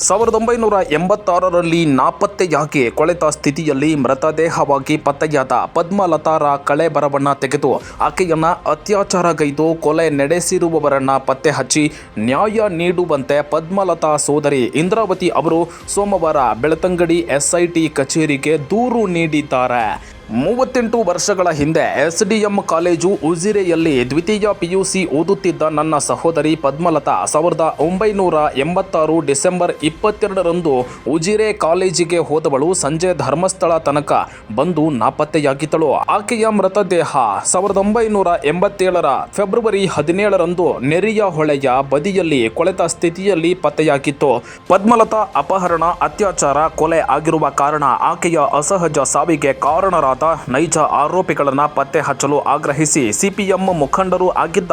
1986ರಲ್ಲಿ ನಾಪತ್ತೆಯಾಗಿ ಕೊಳೆತ ಸ್ಥಿತಿಯಲ್ಲಿ ಮೃತದೇಹವಾಗಿ ಪತ್ತೆಯಾದ ಪದ್ಮಲತಾರ ಕಳೇಬರವನ್ನು ತೆಗೆದು ಆಕೆಯನ್ನ ಅತ್ಯಾಚಾರಗೈದು ಕೊಲೆ ನಡೆಸಿರುವವರನ್ನ ಪತ್ತೆ ಹಚ್ಚಿ ನ್ಯಾಯ ನೀಡುವಂತೆ ಪದ್ಮಲತಾ ಸೋದರಿ ಇಂದ್ರಾವತಿ ಅವರು ಸೋಮವಾರ ಬೆಳ್ತಂಗಡಿ ಎಸ್ಐಟಿ ಕಚೇರಿಗೆ ದೂರು ನೀಡಿದ್ದಾರೆ. 38 ವರ್ಷಗಳ ಹಿಂದೆ ಎಸ್ಡಿಎಂ ಕಾಲೇಜು ಉಜಿರೆಯಲ್ಲಿ ದ್ವಿತೀಯ ಪಿಯುಸಿ ಓದುತ್ತಿದ್ದ ನನ್ನ ಸಹೋದರಿ ಪದ್ಮಲತಾ 1986 ಡಿಸೆಂಬರ್ 22ರಂದು ಉಜಿರೆ ಕಾಲೇಜಿಗೆ ಹೋದವಳು ಸಂಜೆ ಧರ್ಮಸ್ಥಳ ತನಕ ಬಂದು ನಾಪತ್ತೆಯಾಗಿದ್ದಳು. ಆಕೆಯ ಮೃತದೇಹ 1987ರ ಫೆಬ್ರವರಿ 17ರಂದು ನೆರಿಯ ಹೊಳೆಯ ಬದಿಯಲ್ಲಿ ಕೊಳೆತ ಸ್ಥಿತಿಯಲ್ಲಿ ಪತ್ತೆಯಾಗಿತ್ತು. ಪದ್ಮಲತಾ ಅಪಹರಣ, ಅತ್ಯಾಚಾರ, ಕೊಲೆ ಆಗಿರುವ ಕಾರಣ ಆಕೆಯ ಅಸಹಜ ಸಾವಿಗೆ ಕಾರಣರಾದ ನೈಜ ಆರೋಪಿಗಳನ್ನು ಪತ್ತೆ ಹಚ್ಚಲು ಆಗ್ರಹಿಸಿ ಸಿಪಿಎಂ ಮುಖಂಡರು ಆಗಿದ್ದ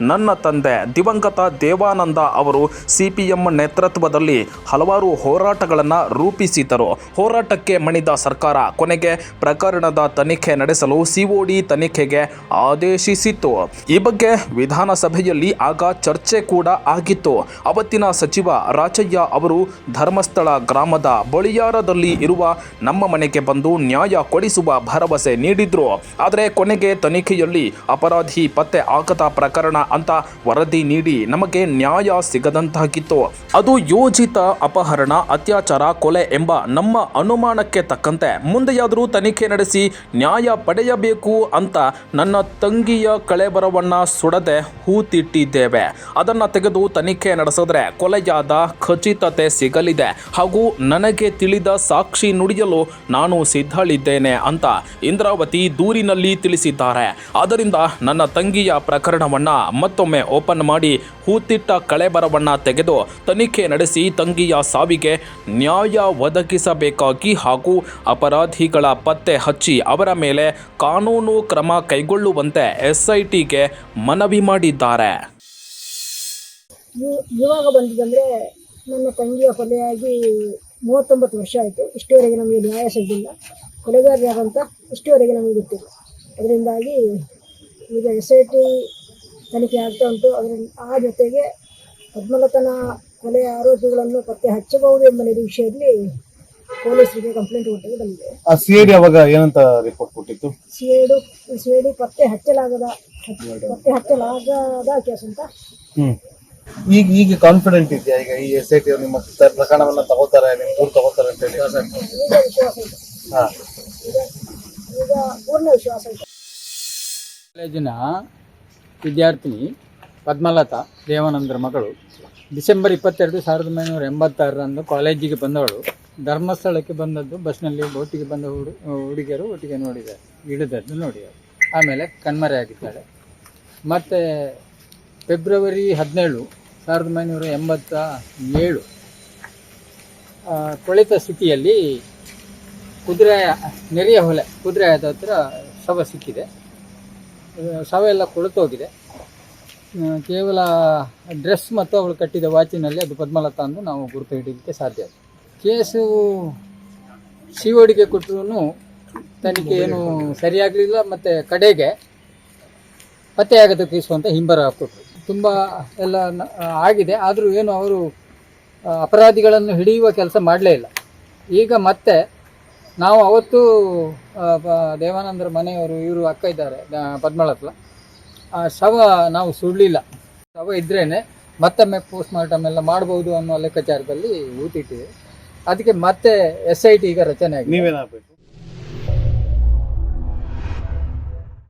ನನ್ನ ತಂದೆ ದಿವಂಗತ ದೇವಾನಂದ ಅವರು ಸಿಪಿಎಂ ನೇತೃತ್ವದಲ್ಲಿ ಹಲವಾರು ಹೋರಾಟಗಳನ್ನು ರೂಪಿಸಿದರು. ಹೋರಾಟಕ್ಕೆ ಮಣಿದ ಸರ್ಕಾರ ಕೊನೆಗೆ ಪ್ರಕರಣದ ತನಿಖೆ ನಡೆಸಲು ಸಿಒಡಿ ತನಿಖೆಗೆ ಆದೇಶಿಸಿತ್ತು. ಈ ಬಗ್ಗೆ ವಿಧಾನಸಭೆಯಲ್ಲಿ ಆಗ ಚರ್ಚೆ ಕೂಡ ಆಗಿತ್ತು. ಅವತ್ತಿನ ಸಚಿವ ರಾಚಯ್ಯ ಅವರು ಧರ್ಮಸ್ಥಳ ಗ್ರಾಮದ ಬಳಿಯಾರದಲ್ಲಿ ಇರುವ ನಮ್ಮ ಮನೆಗೆ ಬಂದು ನ್ಯಾಯ ಕೊಡಿಸುವ ಭರವಸೆ ನೀಡಿದ್ರು. ಆದರೆ ಕೊನೆಗೆ ತನಿಖೆಯಲ್ಲಿ ಅಪರಾಧಿ ಪತ್ತೆ ಆಗದ ಪ್ರಕರಣ ಅಂತ ವರದಿ ನೀಡಿ ನಮಗೆ ನ್ಯಾಯ ಸಿಗದಂತಾಗಿತ್ತು. ಅದು ಯೋಜಿತ ಅಪಹರಣ, ಅತ್ಯಾಚಾರ, ಕೊಲೆ ಎಂಬ ನಮ್ಮ ಅನುಮಾನಕ್ಕೆ ತಕ್ಕಂತೆ ಮುಂದೆಯಾದರೂ ತನಿಖೆ ನಡೆಸಿ ನ್ಯಾಯ ಪಡೆಯಬೇಕು ಅಂತ ನನ್ನ ತಂಗಿಯ ಕಳೇಬರವನ್ನ ಸುಡದೆ ಹೂತಿಟ್ಟಿದ್ದೇವೆ. ಅದನ್ನು ತೆಗೆದು ತನಿಖೆ ನಡೆಸಿದ್ರೆ ಕೊಲೆಯಾದ ಖಚಿತತೆ ಸಿಗಲಿದೆ ಹಾಗೂ ನನಗೆ ತಿಳಿದ ಸಾಕ್ಷಿ ನುಡಿಯಲು ನಾನು ಸಿದ್ಧಳಿದ್ದೇನೆ ಅಂತ ಇಂದ್ರಾವತಿ ದೂರಿನಲ್ಲಿ ತಿಳಿಸಿದ್ದಾರೆ. ಆದ್ದರಿಂದ ನನ್ನ ತಂಗಿಯ ಪ್ರಕರಣವನ್ನ ಮತ್ತೊಮ್ಮೆ ಓಪನ್ ಮಾಡಿ ಹೂತಿಟ್ಟ ಕಳೇಬರವನ್ನ ತೆಗೆದು ತನಿಖೆ ನಡೆಸಿ ತಂಗಿಯ ಸಾವಿಗೆ ನ್ಯಾಯ ಒದಗಿಸಬೇಕಾಗಿ ಹಾಗೂ ಅಪರಾಧಿಗಳ ಪತ್ತೆ ಹಚ್ಚಿ ಅವರ ಮೇಲೆ ಕಾನೂನು ಕ್ರಮ ಕೈಗೊಳ್ಳುವಂತೆ ಎಸ್ಐಟಿಗೆ ಮನವಿ ಮಾಡಿದ್ದಾರೆ. ಇವಾಗ ಬಂದಿದ್ದಂದರೆ ನನ್ನ ತಂಗಿಯ ಕೊಲೆಯಾಗಿ 39 ವರ್ಷ ಆಯಿತು. ಇಷ್ಟುವರೆಗೆ ನಮಗೆ ನ್ಯಾಯ ಸಿಗಲಿಲ್ಲ. ಕೊಲೆಗಾರರಾದಂಥ ಇಷ್ಟುವರೆಗೆ ನಮಗೆ ಗೊತ್ತಿಲ್ಲ. ಅದರಿಂದಾಗಿ ಈಗ SIT ತನಿಖೆ ಆಗ್ತಾ ಉಂಟು. ಆ ಜೊತೆಗೆ ಪದ್ಮಲತನ ಕೊಲೆಯ ಆರೋಪಿಗಳನ್ನು ಪತ್ತೆ ಹಚ್ಚಬಹುದು ಎಂಬ ನಿರೀಕ್ಷೆಯಲ್ಲಿ ಪೊಲೀಸರಿಗೆ ಕಂಪ್ಲೇಂಟ್ ಕೊಟ್ಟಿಗೆ ಬಂದಿದೆ. CID ಅವಾಗ ಏನಂತ ರಿಪೋರ್ಟ್ ಕೊಟ್ಟಿತ್ತು? CID ಪತ್ತೆ ಹಚ್ಚಲಾಗದ ಕೇಸ್ ಅಂತ. ಈಗ ಕಾನ್ಫಿಡೆಂಟ್ ಇದೆಯಾ? ಈಗ ಈ SIT ನಿಮ್ಮ ಪ್ರಕರಣವನ್ನ ತಗೋತಾರೆ, ನಿಮ್ಮ ದೂರ ತಗೋತಾರೆ ಅಂತ ಹೇಳಿ ಈಗ ವಿಶ್ವಾಸ ಇದೆ. ಈಗ ಪೂರ್ಣ ವಿಶ್ವಾಸ ಇದೆ. ಕಾಲೇಜಿನ ವಿದ್ಯಾರ್ಥಿನಿ ಪದ್ಮಲತಾ ದೇವಾನಂದರ ಮಗಳು ಡಿಸೆಂಬರ್ 22, 1986ರಂದು ಕಾಲೇಜಿಗೆ ಬಂದವಳು. ಧರ್ಮಸ್ಥಳಕ್ಕೆ ಬಂದದ್ದು ಬಸ್ನಲ್ಲಿ ಒಟ್ಟಿಗೆ ಬಂದ ಹುಡುಗಿಯರು ಒಟ್ಟಿಗೆ ನೋಡಿದ್ದಾರೆ, ಇಳಿದದ್ದು ನೋಡಿದ್ದಾರೆ. ಆಮೇಲೆ ಕಣ್ಮರೆಯಾಗಿದ್ದಾಳೆ. ಮತ್ತು ಫೆಬ್ರವರಿ 17, 1987 ಕೊಳೆತ ಸ್ಥಿತಿಯಲ್ಲಿ ನೆರೆಯ ಹೊಳೆ ಕುದುರೆಯಾದ ಹತ್ರ ಶವ ಸಿಕ್ಕಿದೆ. ಶವ ಎಲ್ಲ ಕೊಳೆತೋಗಿದೆ. ಕೇವಲ ಡ್ರೆಸ್ ಮತ್ತು ಅವಳು ಕಟ್ಟಿದ ವಾಚಿನಲ್ಲಿ ಅದು ಪದ್ಮಲತಾ ಎಂದು ನಾವು ಗುರುತು ಹಿಡಿಯಲಿಕ್ಕೆ ಸಾಧ್ಯ. ಕೇಸು CODಗೆ ಕೊಟ್ಟರೂ ತನಿಖೆ ಏನು ಸರಿಯಾಗಲಿಲ್ಲ. ಮತ್ತು ಕಡೆಗೆ ಪತ್ತೆಯಾಗದ ಕೇಸು ಅಂತ ಹಿಂಬರ ಕೊಟ್ಟರು. ತುಂಬ ಎಲ್ಲ ಆಗಿದೆ. ಆದರೂ ಏನು ಅವರು ಅಪರಾಧಿಗಳನ್ನು ಹಿಡಿಯುವ ಕೆಲಸ ಮಾಡಲೇ ಇಲ್ಲ. ಈಗ ಮತ್ತೆ ನಾವು ಅವತ್ತು ದೇವಾನಂದರ ಮನೆಯವರು ಇವರು ಅಕ್ಕ ಇದ್ದಾರೆ ಪದ್ಮಲತಾ, ಶವ ನಾವು ಸುಡಲಿಲ್ಲ. ಶವ ಇದ್ರೇ ಮತ್ತೊಮ್ಮೆ ಪೋಸ್ಟ್ ಮಾರ್ಟಮ್ ಎಲ್ಲ ಮಾಡ್ಬೋದು ಅನ್ನೋ ಲೆಕ್ಕಾಚಾರದಲ್ಲಿ ಊತಿಟ್ಟಿದೆ. ಅದಕ್ಕೆ ಮತ್ತೆ SIT ಈಗ ರಚನೆ ಆಗಿದೆ. ನೀವೇನಾಗಬೇಕು?